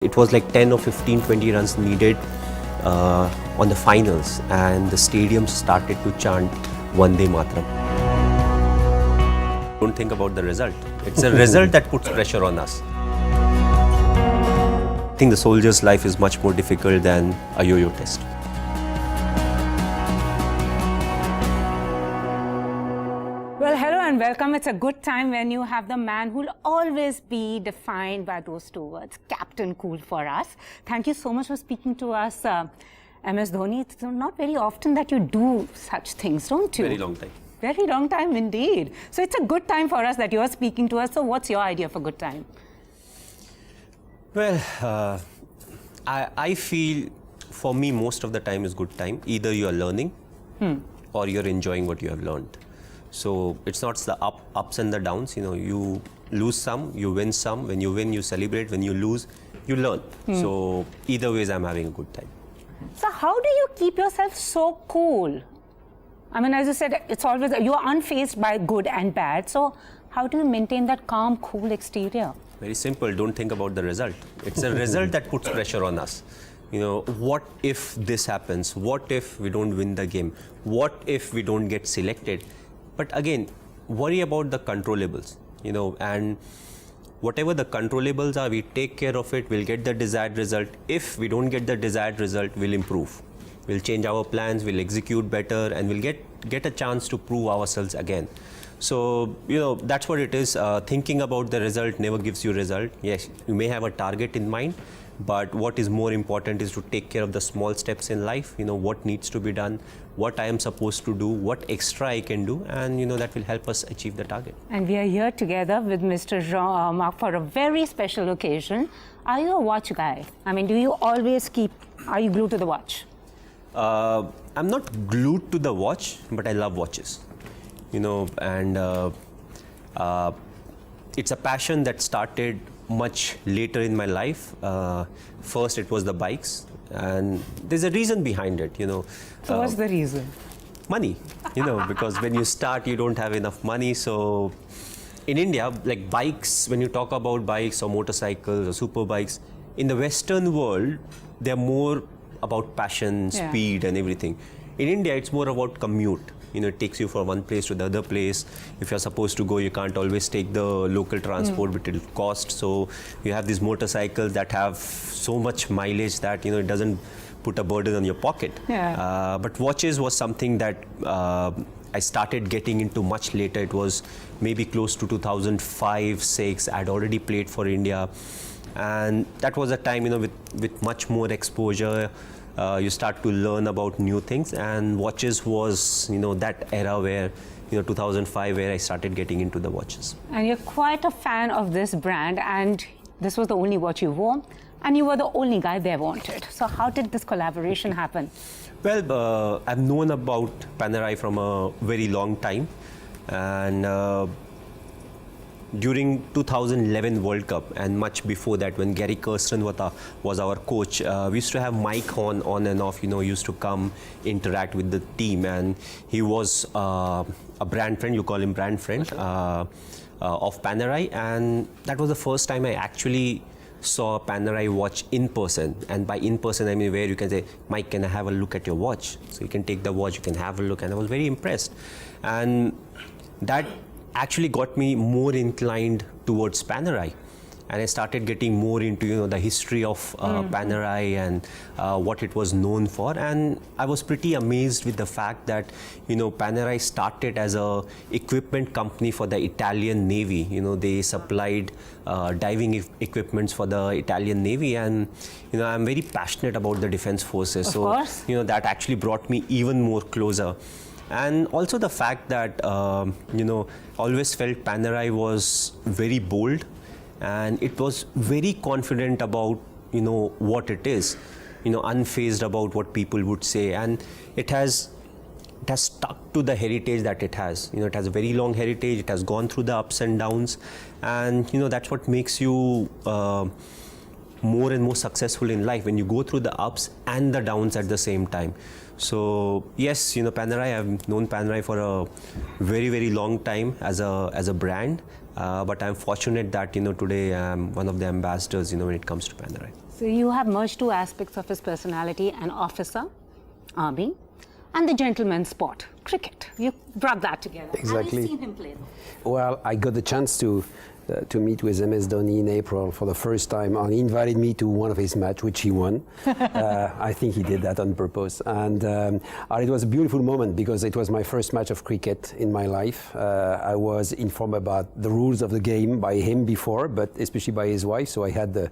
It was like 10 or 15, 20 runs needed on the finals, and the stadium started to chant Vande Mataram. Don't think about the result. It's a result that puts pressure on us. I think the soldier's life is much more difficult than a yo-yo test. Well, hello and welcome. It's a good time when you have the man who'll always be defined by those two words, Captain Cool for us. Thank you so much for speaking to us, MS Dhoni. It's not very often that you do such things, don't you? Very long time. Very long time indeed. So it's a good time for us that you're speaking to us. So what's your idea for good time? Well, I feel for me most of the time is good time. Either you are learning or you're enjoying what you have learned. So it's not the ups and the downs. You know, you lose some, you win some. When you win, you celebrate. When you lose, you learn. So either ways, I'm having a good time. So how do you keep yourself so cool? I mean, as you said, it's always, you are unfazed by good and bad. So how do you maintain that calm, cool exterior? Very simple. Don't think about the result. It's a result that puts pressure on us. You know, what if this happens? What if we don't win the game? What if we don't get selected? But again, worry about the controllables, you know, and whatever the controllables are, we take care of it, we'll get the desired result. If we don't get the desired result, we'll improve. We'll change our plans, we'll execute better, and we'll get a chance to prove ourselves again. So, you know, that's what it is. Thinking about the result never gives you result. Yes, you may have a target in mind, but what is more important is to take care of the small steps in life. You know, what needs to be done, what I am supposed to do, what extra I can do, and you know, that will help us achieve the target. And we are here together with Mr. Jean-Marc for a very special occasion. Are you a watch guy? I mean, do you always are you glued to the watch? I'm not glued to the watch, but I love watches. You know, and it's a passion that started much later in my life. First, it was the bikes, and there's a reason behind it, you know. So what's the reason? Money, you know, because when you start, you don't have enough money. So in India, like bikes, when you talk about bikes or motorcycles or super bikes, in the Western world, they're more about passion, speed, and everything. In India, it's more about commute. You know, it takes you from one place to the other place. If you're supposed to go, you can't always take the local transport, but it'll cost. So you have these motorcycles that have so much mileage that, you know, it doesn't put a burden on your pocket. But watches was something that I started getting into much later. It was maybe close to 2005, 6. I'd already played for India. And that was a time, you know, with much more exposure. You start to learn about new things, and watches was, you know, that era where, you know, 2005, where I started getting into the watches. And you're quite a fan of this brand, and this was the only watch you wore, and you were the only guy they wanted. So how did this collaboration happen? Well, I've known about Panerai from a very long time, and during 2011 World Cup and much before that, when Gary Kirsten was our coach, we used to have Mike on and off, you know, used to come interact with the team, and he was a brand friend, you call him brand friend, of Panerai, and that was the first time I actually saw a Panerai watch in person. And by in person, I mean where you can say, Mike, can I have a look at your watch? So you can take the watch, you can have a look, and I was very impressed. And that actually got me more inclined towards Panerai, and I started getting more into, you know, the history of Panerai and what it was known for. And I was pretty amazed with the fact that, you know, Panerai started as a equipment company for the Italian Navy. You know, they supplied diving equipments for the Italian Navy, and you know, I'm very passionate about the defense forces. Of course. You know, that actually brought me even more closer. And also the fact that, you know, always felt Panerai was very bold, and it was very confident about, you know, what it is, you know, unfazed about what people would say. And it has stuck to the heritage that it has. You know, it has a very long heritage. It has gone through the ups and downs, and you know, that's what makes you more and more successful in life, when you go through the ups and the downs at the same time. So yes, you know, Panerai, I've known Panerai for a very, very long time as a brand, but I'm fortunate that, you know, today I'm one of the ambassadors, you know, when it comes to Panerai. So you have merged two aspects of his personality: an officer, army, and the gentleman's sport, cricket. You brought that together. Exactly. Have you seen him play? Well, I got the chance to meet with MS Dhoni in April for the first time, and he invited me to one of his matches, which he won. I think he did that on purpose, and it was a beautiful moment because it was my first match of cricket in my life. I was informed about the rules of the game by him before, but especially by his wife, so I had the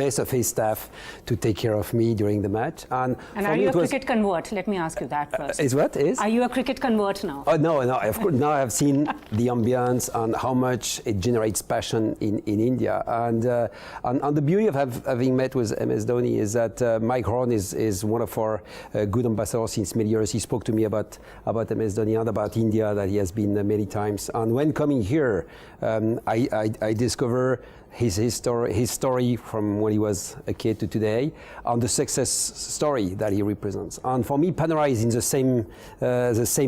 best of his staff to take care of me during the match. And are you a cricket convert? Let me ask you that first. Is what? Is? Are you a cricket convert now? Oh, no, of course. Now I've seen the ambience and how much it generates passion in India. And the beauty of having met with MS Dhoni is that Mike Horn is one of our good ambassadors since many years. He spoke to me about MS Dhoni and about India, that he has been many times. And when coming here, I discover his story from when he was a kid to today, and the success story that he represents. And for me, Panerai is in the same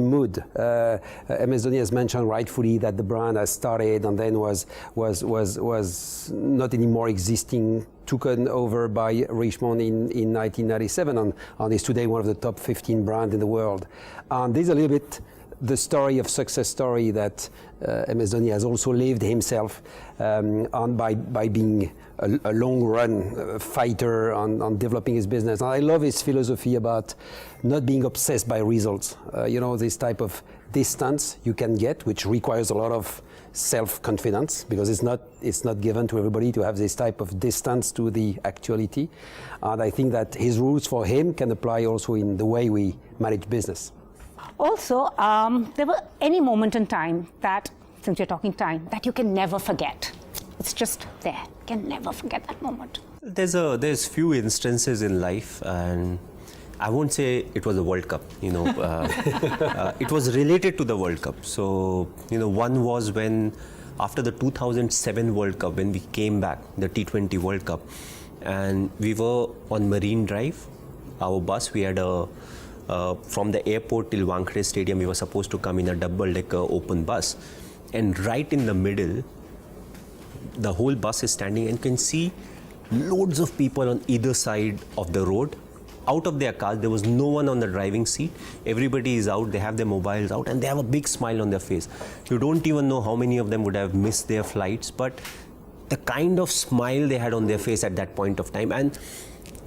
mood. MS Dhoni has mentioned rightfully that the brand has started and then was not anymore existing, taken over by Richmond in 1997, and is today one of the top 15 brands in the world. And there's a little bit the story of success story that MS Dhoni has also lived himself, and by being a long run fighter on developing his business. And I love his philosophy about not being obsessed by results. This type of distance you can get, which requires a lot of self-confidence, because it's not given to everybody to have this type of distance to the actuality. And I think that his rules for him can apply also in the way we manage business. Also, there were any moment in time that, since you're talking time, that you can never forget. It's just there. You can never forget that moment. There's few instances in life, and I won't say it was a World Cup. It was related to the World Cup. So one was when, after the 2007 World Cup, when we came back, the T20 World Cup, and we were on Marine Drive. Our bus, we had from the airport till Wankhede Stadium, we were supposed to come in a double-decker open bus. And right in the middle, the whole bus is standing, and you can see loads of people on either side of the road, out of their cars. There was no one on the driving seat. Everybody is out, they have their mobiles out, and they have a big smile on their face. You don't even know how many of them would have missed their flights, but the kind of smile they had on their face at that point of time. And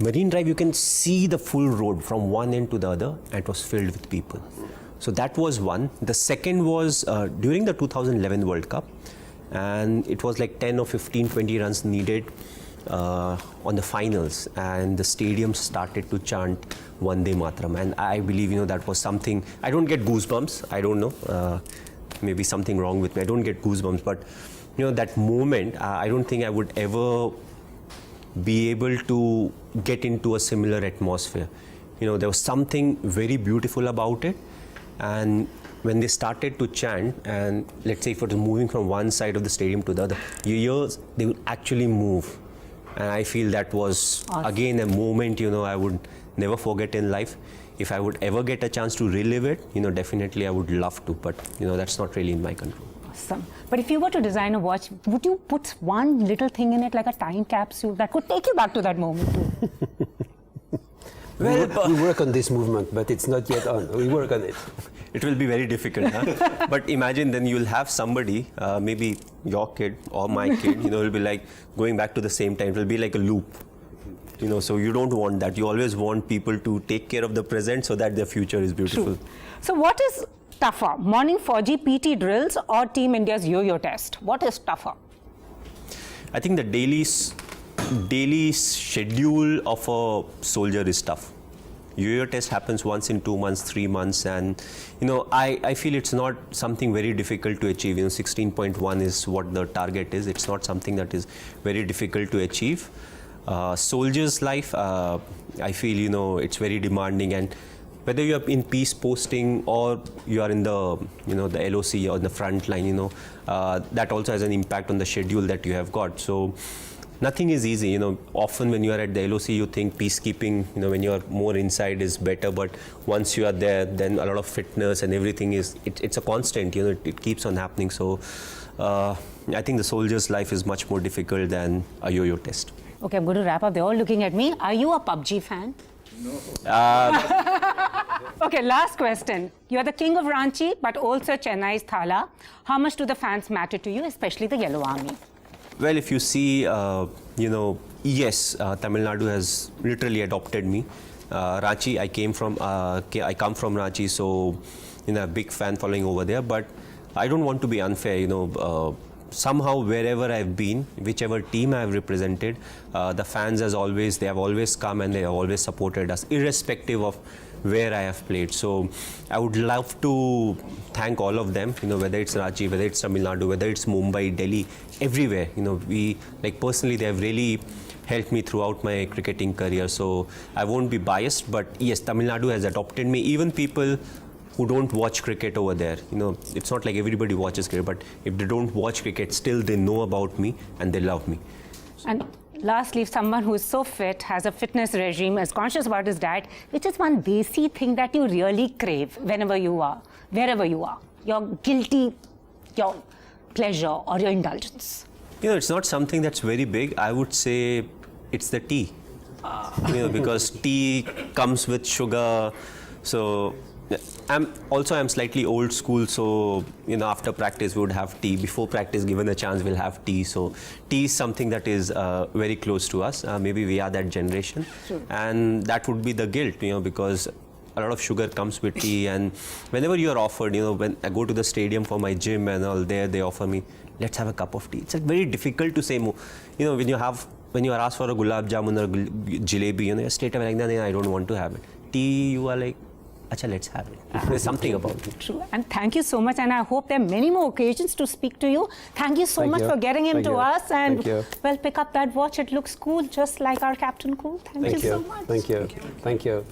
Marine Drive, you can see the full road from one end to the other, and it was filled with people. So that was one. The second was during the 2011 World Cup, and it was like 10 or 15, 20 runs needed on the finals, and the stadium started to chant Vande Mataram. And I believe, that was something, I don't get goosebumps, I don't know, maybe something wrong with me, I don't get goosebumps, but that moment, I don't think I would ever be able to get into a similar atmosphere. There was something very beautiful about it, and when they started to chant, and let's say if it was moving from one side of the stadium to the other, your ears, they would actually move. And I feel that was, awesome. Again, a moment, I would never forget in life. If I would ever get a chance to relive it, definitely I would love to, but, that's not really in my control. Awesome. But if you were to design a watch, would you put one little thing in it, like a time capsule, that could take you back to that moment too? We work on this movement, but it's not yet on. We work on it. It will be very difficult, huh? But imagine then you'll have somebody, maybe your kid or my kid, will be like going back to the same time. It will be like a loop. So you don't want that. You always want people to take care of the present so that their future is beautiful. True. So what is tougher, morning 4G PT drills or Team India's yo-yo test? What is tougher? I think the daily schedule of a soldier is tough. Yo-yo test happens once in 2 months, 3 months, and I feel it's not something very difficult to achieve. 16.1 is what the target is. It's not something that is very difficult to achieve. Soldier's life, I feel it's very demanding, and whether you are in peace posting or you are in the the LOC or the front line, that also has an impact on the schedule that you have got. So nothing is easy. Often when you are at the LOC, you think peacekeeping, when you are more inside is better, but once you are there, then a lot of fitness and everything it's a constant, it keeps on happening. So I think the soldier's life is much more difficult than a yo-yo test. Okay, I'm going to wrap up. They're all looking at me. Are you a PUBG fan? Okay, last question. You're the king of Ranchi, but also Chennai's Thala. How much do the fans matter to you, especially the Yellow Army? Well, if you see, yes, Tamil Nadu has literally adopted me. Ranchi, I come from Ranchi, so a big fan following over there. But I don't want to be unfair, somehow wherever I've been, whichever team I've represented, the fans they have always come and they have always supported us, irrespective of where I have played. So I would love to thank all of them, whether it's Ranchi, whether it's Tamil Nadu, whether it's Mumbai, Delhi, everywhere. Personally, they have really helped me throughout my cricketing career. So I won't be biased, but yes, Tamil Nadu has adopted me. Even people who don't watch cricket over there, it's not like everybody watches cricket, but if they don't watch cricket, still they know about me and they love me. And lastly, someone who is so fit, has a fitness regime, is conscious about his diet, which is one desi thing that you really crave wherever you are, your guilty, your pleasure or your indulgence? It's not something that's very big. I would say it's the tea, because tea comes with sugar. So I'm slightly old school, so after practice we would have tea. Before practice, given a chance, we'll have tea. So tea is something that is very close to us. Maybe we are that generation, and that would be the guilt, because a lot of sugar comes with tea. And whenever you are offered, when I go to the stadium for my gym and all, they offer me, let's have a cup of tea. It's very difficult to say, when you are asked for a gulab jamun or jalebi, you're straight away like, no, I don't want to have it. Tea, you are like, acha, let's have it. There's something about it. True. And thank you so much. And I hope there are many more occasions to speak to you. Thank you so much for getting him to us. And well, pick up that watch. It looks cool, just like our Captain Cool. Thank you so much. Thank you.